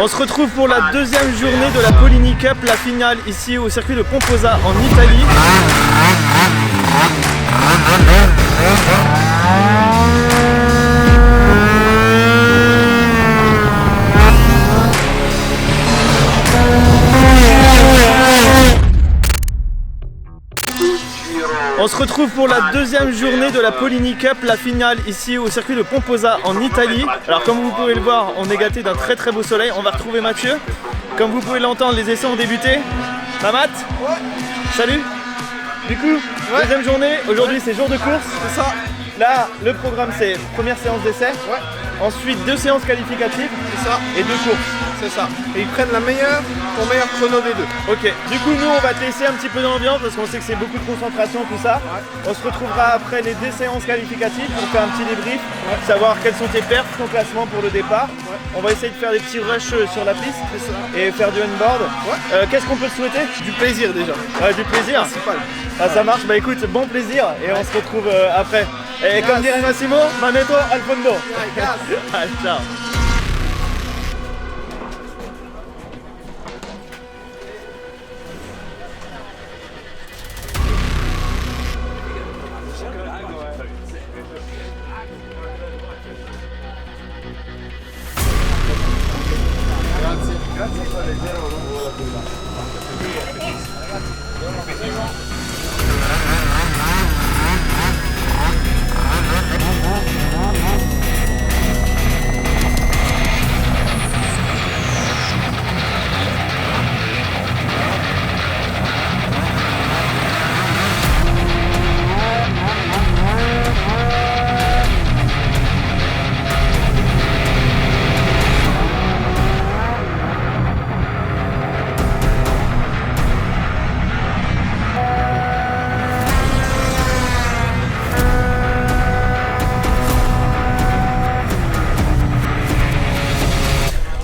On se retrouve pour la deuxième journée de la Polini Cup, la finale ici au circuit de Pomposa en Italie. On se retrouve pour la deuxième journée de la Polini Cup, la finale ici au circuit de Pomposa en Italie. Alors comme vous pouvez le voir, on est gâté d'un très très beau soleil. On va retrouver Mathieu. Comme vous pouvez l'entendre, les essais ont débuté. Mamat, salut. Du coup, deuxième journée, aujourd'hui c'est jour de course. C'est ça. Là, le programme c'est première séance d'essai. Ensuite 2 séances qualificatives. C'est ça. Et 2 courses. C'est ça. Et ils prennent ton meilleur chrono des deux. Ok, du coup nous on va te laisser un petit peu dans l'ambiance parce qu'on sait que c'est beaucoup de concentration tout ça. On se retrouvera après les 2 séances qualificatives pour faire un petit débrief, savoir quels sont tes perfs, ton classement pour le départ. On va essayer de faire des petits rushs sur la piste et faire du on-board. Qu'est-ce qu'on peut te souhaiter? Du plaisir déjà. Ouais, du plaisir. Ah, ça marche, bah écoute, bon plaisir et on se retrouve après. Et comme dirait Massimo, Maneto al fondo. Allez, ciao.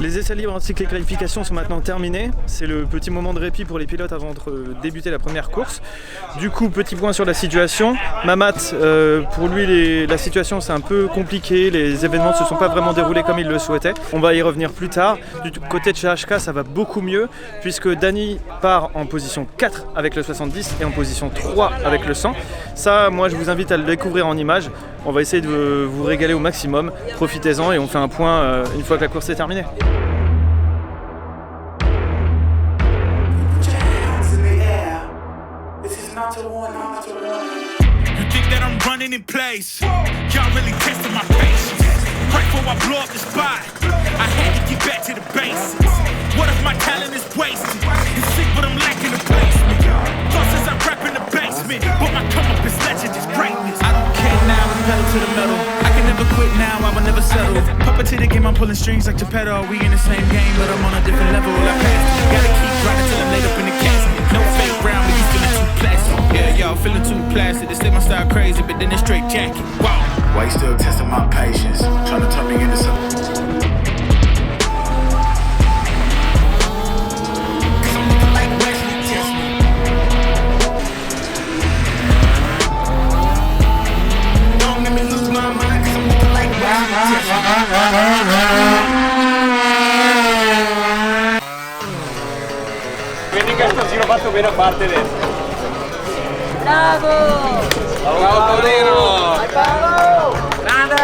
Les essais libres ainsi que les qualifications sont maintenant terminés. C'est le petit moment de répit pour les pilotes avant de débuter la première course. Du coup, petit point sur la situation. Mamat, pour lui, la situation c'est un peu compliqué. Les événements ne se sont pas vraiment déroulés comme il le souhaitait. On va y revenir plus tard. Du côté de chez HK, ça va beaucoup mieux puisque Dani part en position 4 avec le 70 et en position 3 avec le 100. Ça, moi, je vous invite à le découvrir en images. On va essayer de vous régaler au maximum. Profitez-en et on fait un point une fois que la course est terminée. You think that I'm running in place? Y'all really testing my patience. Right before I blow up the spot, I had to get back to the basics. What if my talent is wasted? You see what I'm lacking the basement. Thought since I rap in the basement, but my come up is legend, is greatness. I don't care now, I'm pedal to the metal. I can never quit now, I will never settle. Puppet to the game, I'm pulling strings like Geppetto. We in the same game, but I'm on a different level. I passed. Gotta keep riding till I'm laid up in the casket. No fake round, but you feeling too plastic. Yeah, y'all feeling too plastic. They say my style crazy, but then it's straight jacket. Wow. Why you still testing my patience? Trying to turn me into something. Vedi che sto giro fatto bene a parte adesso. Bravo! Bravo Paolino! Vai Paolo! Grande!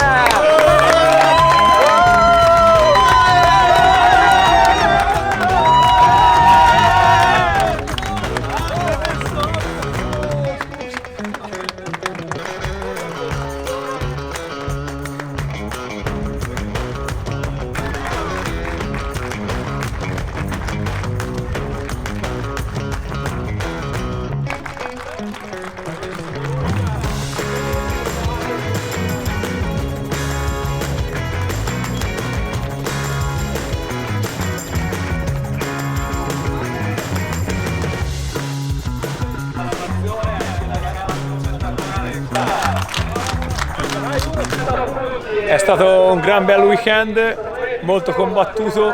È stato un gran bel weekend, molto combattuto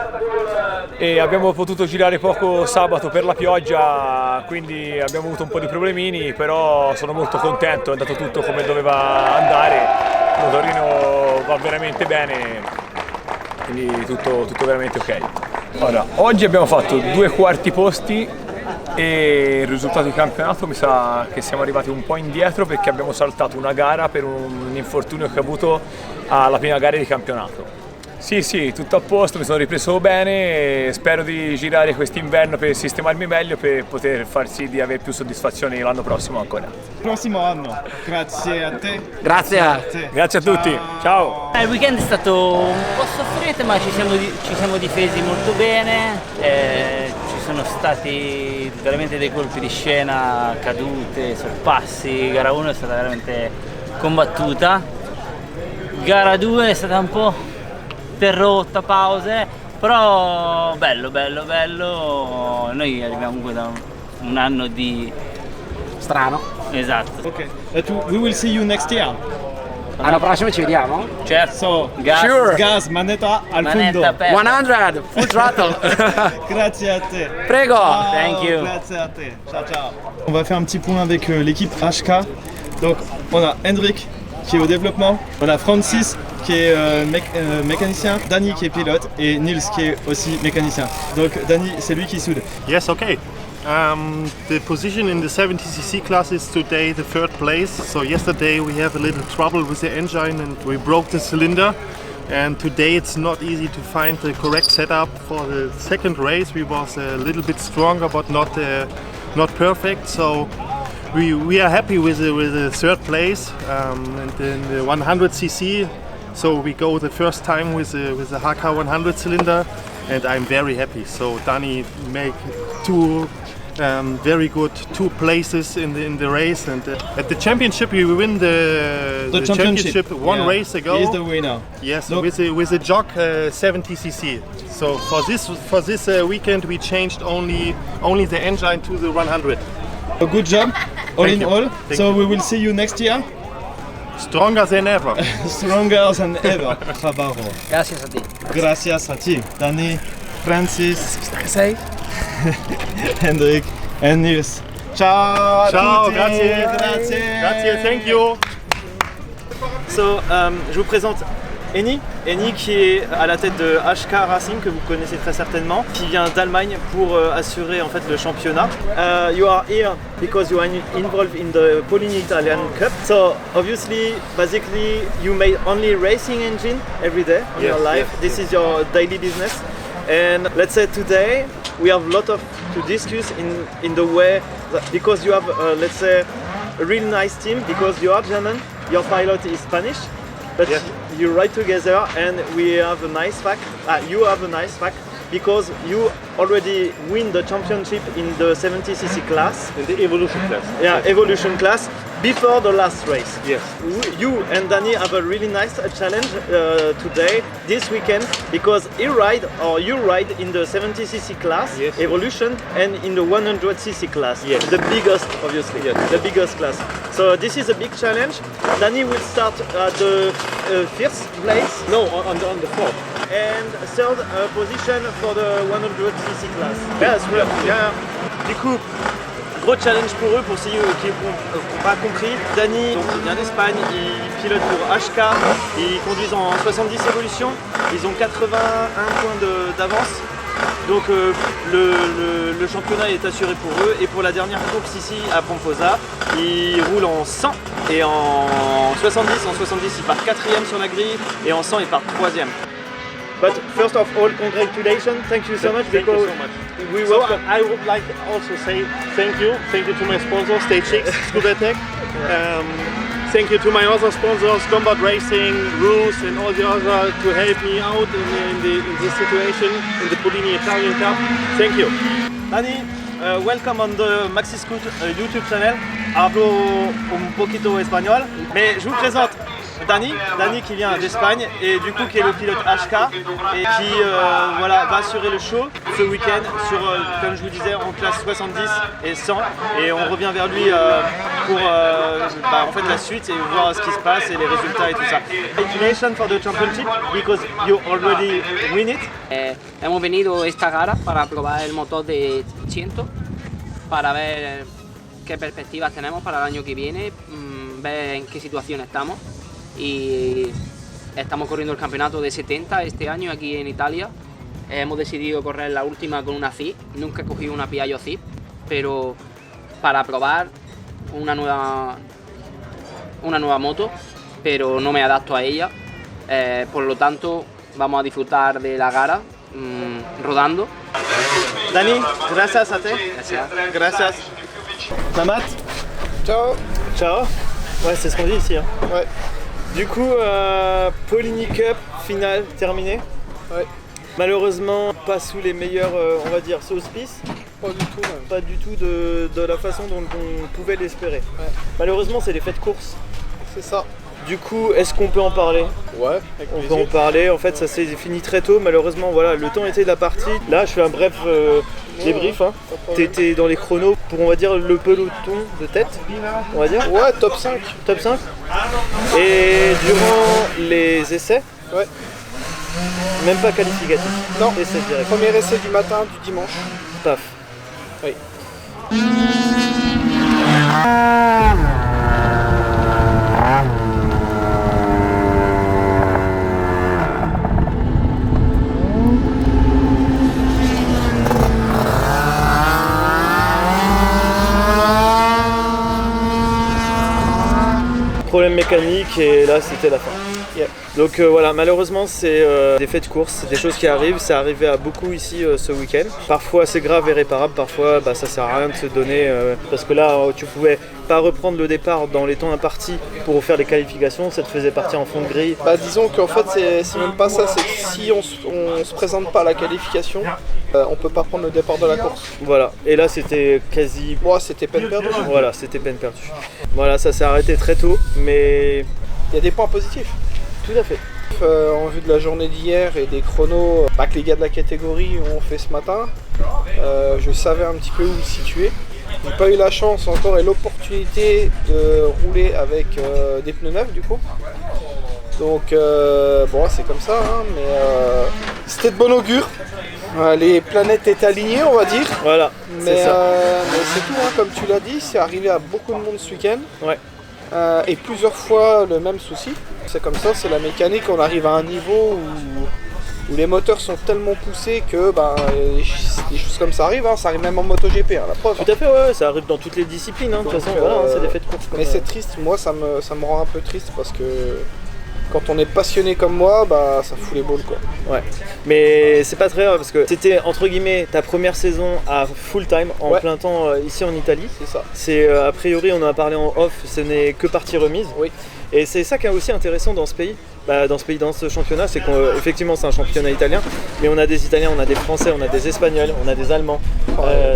e abbiamo potuto girare poco sabato per la pioggia, quindi abbiamo avuto un po' di problemini, però sono molto contento, è andato tutto come doveva andare, il motorino va veramente bene, quindi tutto veramente ok. Allora, oggi abbiamo fatto 2 quarti posti e il risultato di campionato mi sa che siamo arrivati un po' indietro perché abbiamo saltato una gara per un infortunio che ho avuto alla prima gara di campionato. Sì, tutto a posto, mi sono ripreso bene e spero di girare quest'inverno per sistemarmi meglio per poter far sì di avere più soddisfazioni l'anno prossimo ancora. Prossimo anno, grazie a te. Grazie. Grazie a tutti, ciao! Il weekend è stato un po' soffrente, ma ci siamo difesi molto bene, ci sono stati veramente dei colpi di scena, cadute, sorpassi. Gara 1 è stata veramente combattuta, gara 2 è stata un po' interrotta, pause, però bello. Noi arriviamo comunque da un anno di Strano. esatto. Okay. We will see you next year. L'anno prossimo ci vediamo? Certo. So, Gas. Sure. gas, manetta al Manetta fondo. aperta. 100, full throttle. Grazie a te. Prego. Ciao, Thank you. Grazie à te. Ciao. On va faire un petit point avec l'équipe HK. Donc on a Hendrik qui est au développement, on a Francis qui est mécanicien, Danny qui est pilote et Niels qui est aussi mécanicien. Donc Danny, c'est lui qui soude. Yes, okay. The position in the 70cc class is today the 3rd place. So yesterday we have a little trouble with the engine and we broke the cylinder. And today it's not easy to find the correct setup for the second race. We was a little bit stronger, but not perfect. So we are happy with the 3rd place. And in the 100cc, so we go the first time with the HK 100 cylinder, and I'm very happy. So Danny make 2 very good 2 places in the race, and at the championship we win the championship one race ago. He's the winner. Yes, Look. with the Jog 70cc. So for this weekend we changed only the engine to the 100. A good job, all Thank in you. all. Thank So you. we will see you next year. Stronger than ever. Stronger than ever. Bravo. Gracias a ti. Gracias a ti, Danny, Francis, Sei? Hendrik and Niels. Ciao a Ciao, tutti. grazie. Grazie, thank you. So, je vous présente Eni qui est à la tête de HK Racing, que vous connaissez très certainement, qui vient d'Allemagne pour assurer en fait le championnat. You are here because you are involved in the Polini Italian Cup. So obviously, basically, you make only racing engine every day in your life. This is your daily business. And let's say today we have a lot of to discuss in the way that, because you have let's say a really nice team, because you are German, your pilot is Spanish. But you ride together, and we have a nice fact. You have a nice fact because you already win the championship in the 70cc class. In the evolution class. Yeah, evolution class before the last race. Yes. You and Danny have a really nice challenge today, this weekend, because you ride in the 70cc class, Yes. evolution, and in the 100cc class, Yes. the biggest, obviously, Yes. the biggest class. So this is a big challenge. Danny will start at the first place. No, on the 4th. And third position for the 100cc class. Yes, yeah. Du coup, gros challenge pour eux, pour ceux qui n'ont pas compris. Danny il vient d'Espagne, il pilote pour HK, ils conduisent en 70 évolutions, ils ont 81 points d'avance. Donc le championnat est assuré pour eux, et pour la dernière course ici à Pomposa, ils roulent en 100 et en 70 ils partent 4e sur la grille, et en 100 ils partent 3e. But first of all, congratulations, thank you so much, Thank you because so much. we So welcome. I would like also say thank you to my sponsor Stage 6 ScubaTech. Thank you to my other sponsors, Combat Racing, Roos, and all the other to help me out in this situation in the Polini Italian Cup. Thank you. Dani, welcome on the Maxi Scoot YouTube channel. Hablo un poquito espagnol, mais je vous présente Danny qui vient d'Espagne et du coup qui est le pilote HK et qui va assurer le show ce week-end sur, comme je vous disais, en classe 70 et 100, et on revient vers lui pour en fait la suite et voir ce qui se passe et les résultats et tout ça. Congratulations for the championship because you already win it. Hemos venido esta gara para probar el motor de 100, para ver qué perspectivas tenemos para el año que viene, ver en qué situación estamos. Y estamos corriendo el campeonato de 70 este año aquí en Italia, hemos decidido correr la última con una ZIP. Nunca he cogido una Piaggio ZIP, pero para probar una nueva moto, pero no me adapto a ella. Por lo tanto, vamos a disfrutar de la gara rodando. Dani, gracias a ti. Gracias. Mamat, Ciao. ciao. Ouais, c'est ce qu'on dit ici. Hein. Ouais. Du coup, Polini Cup, finale terminée. Ouais. Malheureusement, pas sous les meilleurs, on va dire, auspices. Pas du tout même. Pas du tout de la façon dont on pouvait l'espérer. Ouais. Malheureusement, c'est les faits de course. C'est ça. Du coup, est-ce qu'on peut en parler? Ouais, avec On peut en parler. En fait, ça s'est fini très tôt. Malheureusement, voilà, le temps était de la partie. Là, je fais un bref débrief. Hein. T'étais dans les chronos pour, on va dire, le peloton de tête, on va dire. Ouais, top 5. Top 5. Et durant les essais, Ouais. même pas qualificatif. Non. Essai direct. Premier essai du matin du dimanche. Paf. Oui. Problème mécanique et là c'était la fin. Yeah. Donc voilà, malheureusement c'est des faits de course, c'est des choses qui arrivent, c'est arrivé à beaucoup ici ce week-end. Parfois c'est grave et réparable, parfois ça sert à rien de se donner parce que là tu pouvais pas reprendre le départ dans les temps impartis pour faire les qualifications, ça te faisait partir en fond de grille. Bah disons qu'en fait c'est même pas ça, c'est que si on se présente pas à la qualification, on peut pas prendre le départ de la course. Voilà, et là c'était quasi... Moi c'était peine perdue. Voilà, c'était peine perdue. Voilà, ça s'est arrêté très tôt, mais... Il y a des points positifs. Tout à fait. En vue de la journée d'hier et des chronos que les gars de la catégorie ont fait ce matin, je savais un petit peu où me situer. J'ai pas eu la chance encore et l'opportunité de rouler avec des pneus neufs du coup. Donc bon c'est comme ça, hein, mais c'était de bon augure. Les planètes étaient alignées on va dire. Voilà, Mais c'est ça. c'est tout, hein, comme tu l'as dit, c'est arrivé à beaucoup de monde ce week-end. Ouais. Et plusieurs fois le même souci. C'est comme ça, c'est la mécanique, on arrive à un niveau où les moteurs sont tellement poussés que des choses comme ça arrivent, hein. Ça arrive même en MotoGP, hein, la preuve. Tout à fait, ouais, ça arrive dans toutes les disciplines, hein. De toute façon, voilà, hein, c'est des faits de course. Mais c'est triste, moi ça me rend un peu triste parce que quand on est passionné comme moi, ça fout les balles quoi. Ouais, mais c'est pas très grave parce que c'était entre guillemets ta première saison à full time, en plein temps ici en Italie. C'est ça. C'est a priori, on en a parlé en off, ce n'est que partie remise. Oui. Et c'est ça qui est aussi intéressant dans ce pays. Dans ce championnat, c'est qu'effectivement c'est un championnat italien, mais on a des Italiens, on a des Français, on a des Espagnols, on a des Allemands,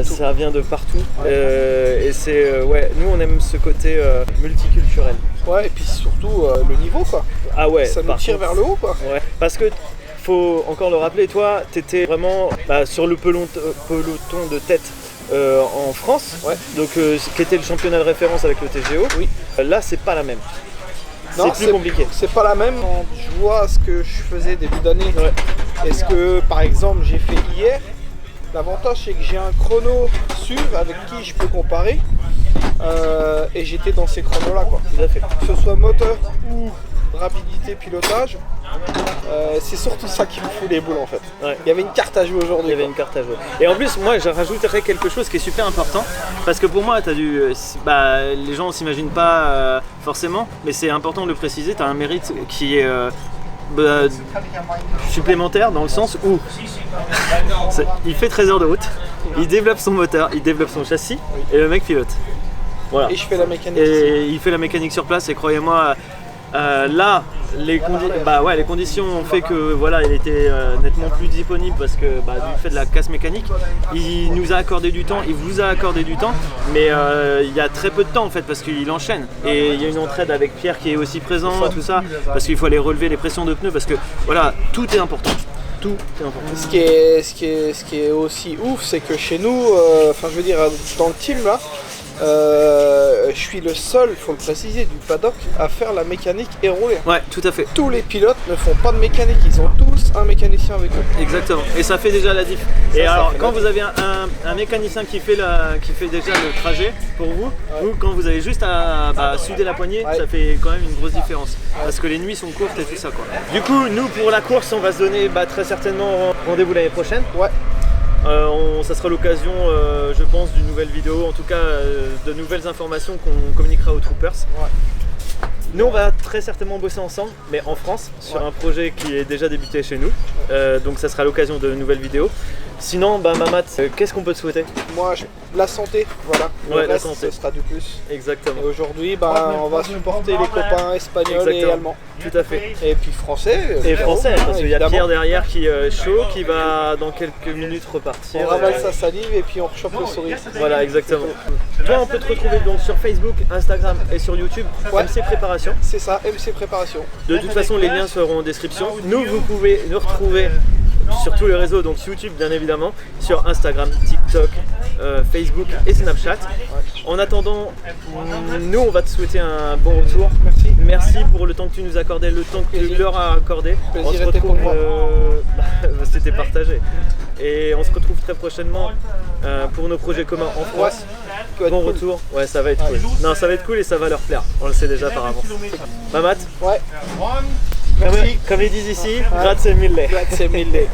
ça vient de partout. Et c'est nous on aime ce côté multiculturel. Ouais, et puis surtout le niveau quoi. Ah ouais. Ça nous tire vers le haut quoi. Ouais. Parce que faut encore le rappeler, toi, t'étais vraiment sur le peloton de tête. En France, donc qui était le championnat de référence avec le TGO. Oui. Là, c'est pas la même. Non, c'est plus compliqué. C'est pas la même. Quand je vois ce que je faisais début d'année et ce que, par exemple, j'ai fait hier, l'avantage c'est que j'ai un chrono sûr avec qui je peux comparer et j'étais dans ces chronos-là, quoi. Tout à fait. Que ce soit moteur ou rapidité, pilotage, c'est surtout ça qui me fout les boules en fait. Ouais. Il y avait une carte à jouer aujourd'hui. Il y avait une carte à jouer. Et en plus, moi, je rajouterais quelque chose qui est super important. Parce que pour moi, les gens ne s'imaginent pas forcément, mais c'est important de le préciser. Tu as un mérite qui est supplémentaire dans le sens où il fait 13 heures de route, il développe son moteur, il développe son châssis et le mec pilote. Voilà. Et je fais la mécanique. Et il fait la mécanique sur place et croyez-moi, là, les conditions ont fait que voilà, il était nettement plus disponible parce que du fait de la casse mécanique, il nous a accordé du temps, il vous a accordé du temps, mais il y a très peu de temps en fait parce qu'il enchaîne. Et il y a une entraide avec Pierre qui est aussi présent, tout ça, parce qu'il faut aller relever les pressions de pneus parce que voilà, tout est important. Tout est important. Ce qui est aussi ouf, c'est que chez nous, dans le team là, Je suis le seul, il faut le préciser, du paddock à faire la mécanique et rouler. Ouais, tout à fait. Tous les pilotes ne font pas de mécanique, ils ont tous un mécanicien avec eux. Exactement. Et ça fait déjà la diff. Et Ça alors, fait quand la vous avez un mécanicien qui fait déjà le trajet pour vous, ou quand vous avez juste à suder la poignée, ça fait quand même une grosse différence. Parce que les nuits sont courtes et tout ça, quoi. Du coup, nous pour la course, on va se donner très certainement rendez-vous l'année prochaine. Ouais. Ça sera l'occasion, je pense, d'une nouvelle vidéo, en tout cas de nouvelles informations qu'on communiquera aux troopers. Ouais. Nous, on va très certainement bosser ensemble, mais en France, sur un projet qui est déjà débuté chez nous. Donc ça sera l'occasion de nouvelles vidéos. Sinon, Mamat, qu'est-ce qu'on peut te souhaiter? Moi, la santé, voilà. Le Ouais, la reste, santé. ce sera du plus. Exactement. Et aujourd'hui, on va supporter les copains espagnols et allemands. Tout à fait. Et puis français. Et français, parce qu'il y a évidemment. Pierre derrière qui est chaud, qui va dans quelques minutes repartir. On ravale sa salive et puis on rechoppe le sourire. Voilà, exactement. Toi, on peut te retrouver donc sur Facebook, Instagram et sur YouTube, MC Préparation. C'est ça, MC Préparation. De toute façon, les liens seront en description. Nous, vous pouvez nous retrouver sur tous les réseaux, donc YouTube bien évidemment, sur Instagram, TikTok, Facebook et Snapchat. En attendant, nous on va te souhaiter un bon retour. Merci pour le temps que tu nous as accordé, le temps que tu leur as accordé. Plaisir On se était pour retrouve, moi. c'était partagé. Et on se retrouve très prochainement pour nos projets communs en France. Bon retour, ouais, ça va être cool. Non, ça va être cool et ça va leur plaire. On le sait déjà par avance. Mamat, ouais. Merci. Comme ils disent ici, grazie mille. Grazie mille.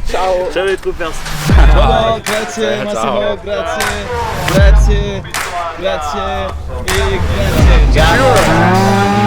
Ciao. Ciao les troopers. Ciao, grazie Massimo, grazie e grazie. Ciao.